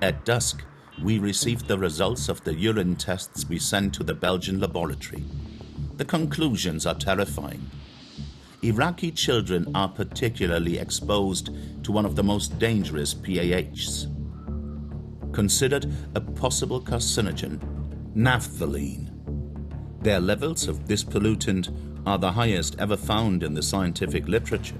At dusk, we received the results of the urine tests we sent to the Belgian laboratory. The conclusions are terrifying. Iraqi children are particularly exposed to one of the most dangerous PAHs. Considered a possible carcinogen, naphthalene. Their levels of this pollutant are the highest ever found in the scientific literature.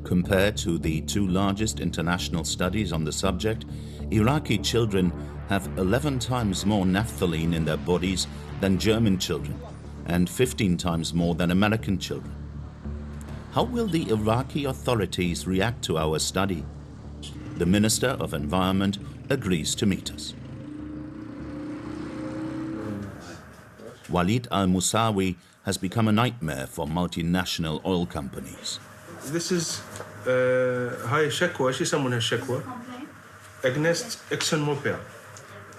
Compared to the two largest international studies on the subject, Iraqi children have 11 times more naphthalene in their bodies than German children, and 15 times more than American children. How will the Iraqi authorities react to our study? The Minister of Environment agrees to meet us. Walid al-Musawi has become a nightmare for multinational oil companies. This is هاي شكوى شو يسمونها الشكوى against ExxonMobil.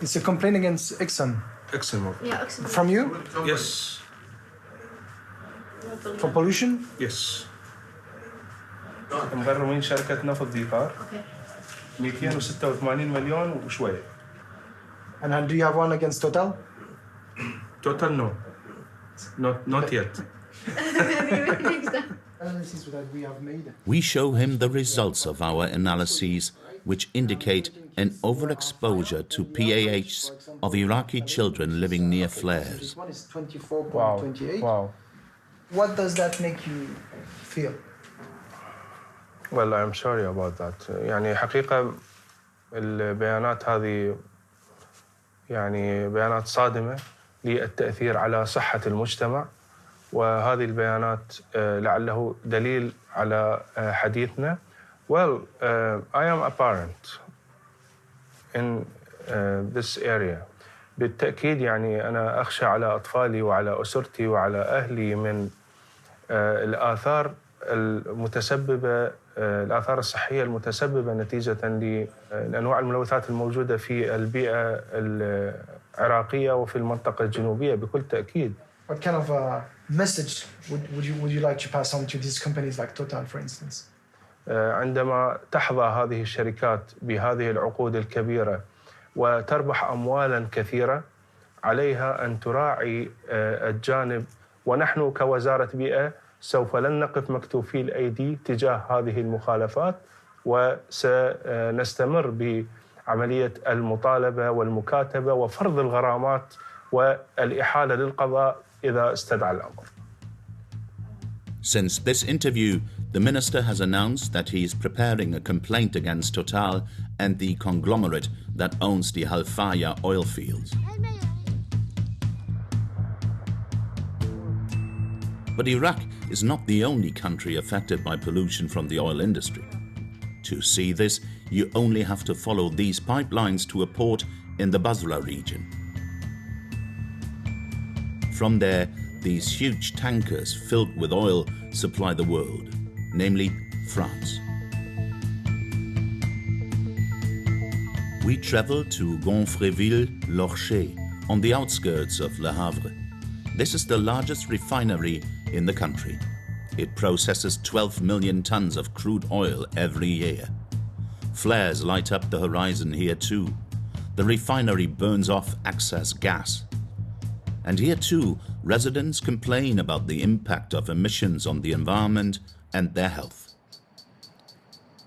It's a complaint against Exxon. ExxonMobil. Yeah, Exxon. From you? Yes. For pollution? Yes. مغرمين شركة نفط ديقار. Okay. 286 مليون وشوية. And do you have one against Total? Total no. Not yet. Analysis that we have made. We show him the results of our analyses, which indicate an overexposure to PAHs of Iraqi children living near flares. This one is 24.28. Wow. What does that make you feel? Well, I'm sorry about that. يعني حقيقة البيانات هذه يعني بيانات صادمة للتأثير على صحة المجتمع. وهذه البيانات لعله دليل على حديثنا. Well, I am a parent in this area. بالتأكيد يعني أنا أخشى على أطفالي وعلى أسرتي وعلى أهلي من الآثار المتسببة الآثار الصحية المتسببة نتيجة لأنواع الملوثات الموجودة في البيئة العراقية وفي المنطقة الجنوبية بكل تأكيد. What kind of message would you like to pass on to these companies like Total, for instance? عندما تحظى هذه الشركات بهذه العقود الكبيرة وتربح أموالاً كثيرة عليها أن تراعي الجانب ونحن كوزارة بيئة سوف لن نقف مكتوفي الأيدي تجاه هذه المخالفات وسنستمر بعملية المطالبة والمكاتبة وفرض الغرامات والإحالة للقضاء إذا استدعى الأمر. Since this interview, the minister has announced that he is preparing a complaint against Total and the conglomerate that owns the Halfaya oil fields. But Iraq is not the only country affected by pollution from the oil industry. To see this, you only have to follow these pipelines to a port in the Basra region. From there, these huge tankers filled with oil supply the world, namely France. We travel to Gonfreville-Lorcher, on the outskirts of Le Havre. This is the largest refinery in the country. It processes 12 million tons of crude oil every year. Flares light up the horizon here too. The refinery burns off excess gas. And here too, residents complain about the impact of emissions on the environment and their health.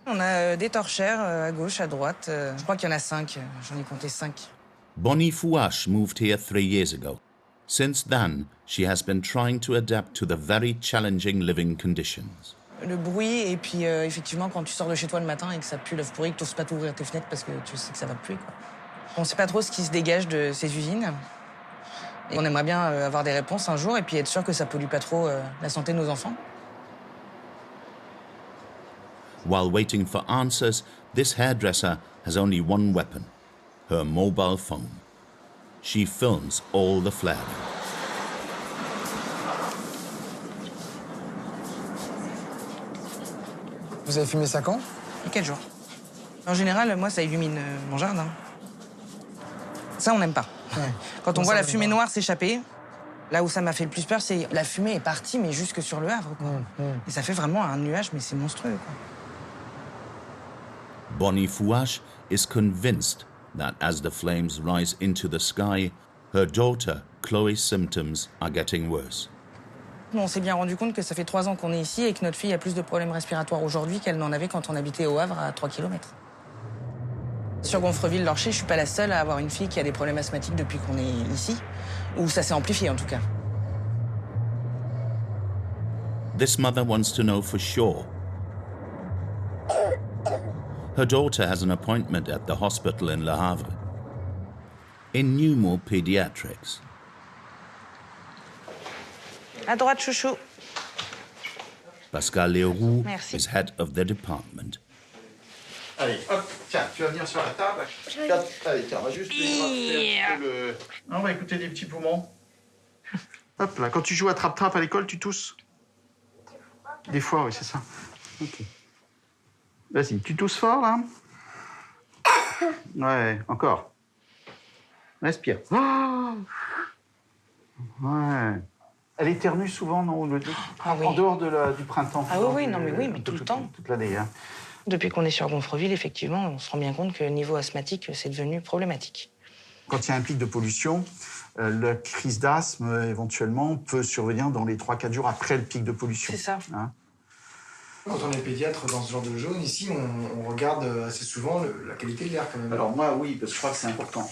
On a des torchères à gauche, à droite. Je crois qu'il y en a 5. J'en ai compté 5. Bonnie Fouache moved here 3 years ago. Since then, she has been trying to adapt to the very challenging living conditions. Le bruit, et puis effectivement, quand tu sors de chez toi le matin et que ça pue l'œuf pourri, que tu n'oses pas t'ouvrir tes fenêtres parce que tu sais que ça va puer, quoi. On ne sait pas trop ce qui se dégage de ces usines. Et on aimerait bien avoir des réponses un jour et puis être sûr que ça pollue pas trop la santé de nos enfants. While waiting for answers, this hairdresser has only one weapon, her mobile phone. She films all the flaring. Vous avez fumé ça quand? Il y a 4 jours. En général, moi, ça illumine mon jardin. Ça, on n'aime pas. Ouais. Quand on voit la fumée noire s'échapper, là où ça m'a fait le plus peur, c'est la fumée est partie, mais jusque sur le Havre, quoi. Et ça fait vraiment un nuage, mais c'est monstrueux, quoi. Bonnie Fouache is convinced that as the flames rise into the sky, her daughter, Chloe's symptoms are getting worse. On s'est bien rendu compte que ça fait 3 ans qu'on est ici et que notre fille a plus de problèmes respiratoires aujourd'hui qu'elle n'en avait quand on habitait au Havre à 3 km. Sur Gonfreville-Lorcher, je suis pas la seule à avoir une fille qui a des problèmes asthmatiques depuis qu'on est ici, ou ça s'est amplifié en tout cas. This mother wants to know for sure. Her daughter has an appointment at the hospital in Le Havre. In Pneumo Pediatrics. À droite, chouchou. Pascal Leroux Merci. is head of the department. Allez, hop, tiens, tu vas venir sur la table. Allez, tiens, on va juste le... On va écouter des petits poumons. Hop là, quand tu joues à trappe-trappe à l'école, tu tousses? Des fois, oui, c'est ça. Ok. Vas-y, tu tousses fort, là? Ouais, encore. Respire. Oh, ouais. Elle éternue souvent, non? Ah oui. En dehors du printemps. Ah oui, non, mais oui, mais tout le temps. Toute l'année, hein. Depuis qu'on est sur Gonfreville, effectivement, on se rend bien compte que niveau asthmatique, c'est devenu problématique. Quand il y a un pic de pollution, la crise d'asthme, éventuellement, peut survenir dans les 3-4 jours après le pic de pollution. C'est ça. Hein? Quand on est pédiatre dans ce genre de zone, ici, on regarde assez souvent la qualité de l'air quand même. Alors moi, oui, parce que je crois que c'est important.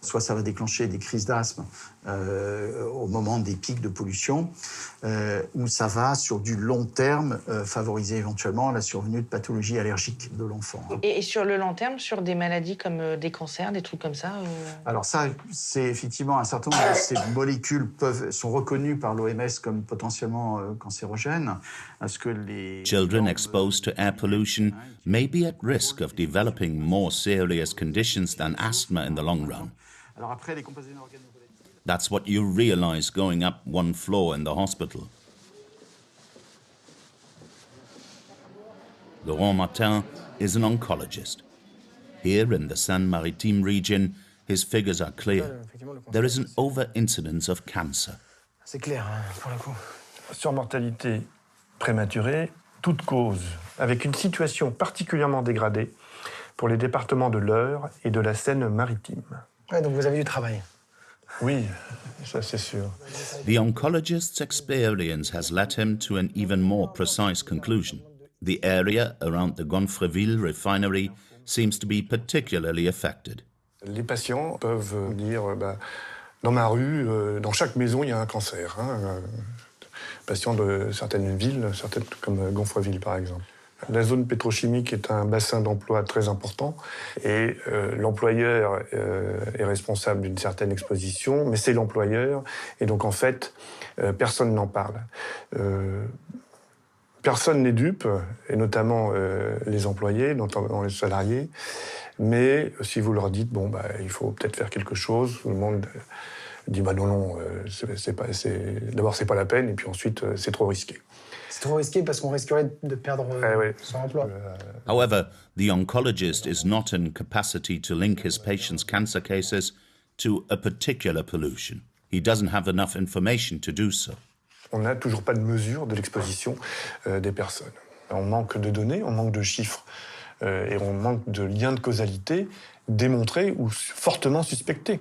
Soit ça va déclencher des crises d'asthme au moment des pics de pollution, ou ça va, sur du long terme, favoriser éventuellement la survenue de pathologies allergiques de l'enfant. Et sur le long terme, sur des maladies comme des cancers, des trucs comme ça Alors ça, c'est effectivement un certain nombre de ces molécules sont reconnues par l'OMS comme potentiellement cancérogènes. Parce que les Children exposed to air pollution may be at risk of developing more serious conditions than asthma in the long run. Alors après, les composés organovolatiles... That's what you realize going up one floor in the hospital. Laurent Martin is an oncologist. Here in the Seine-Maritime region, his figures are clear. There is an over-incidence of cancer. C'est clair, hein, pour le coup. Surmortalité prématurée, toute cause, avec une situation particulièrement dégradée pour les départements de l'Eure et de la Seine-Maritime. Ouais, donc vous avez du travail. Oui, ça c'est sûr. The oncologist's experience has led him to an even more precise conclusion. The area around the Gonfreville refinery seems to be particularly affected. Les patients peuvent dire, dans ma rue, dans chaque maison, il y a un cancer. Patients de certaines villes, comme Gonfreville par exemple. La zone pétrochimique est un bassin d'emploi très important et l'employeur est responsable d'une certaine exposition, mais c'est l'employeur et donc en fait, personne n'en parle. Personne n'est dupe, et notamment les employés, notamment les salariés, mais si vous leur dites, il faut peut-être faire quelque chose, tout le monde dit non, d'abord c'est pas la peine et puis ensuite c'est trop risqué. C'est trop risqué parce qu'on risquerait de perdre son emploi. However, the oncologist is not in capacity to link his patients' cancer cases to a particular pollution. He doesn't have enough information to do so. On n'a toujours pas de mesure de l'exposition des personnes. On manque de données, on manque de chiffres et on manque de liens de causalité démontrés ou fortement suspectés.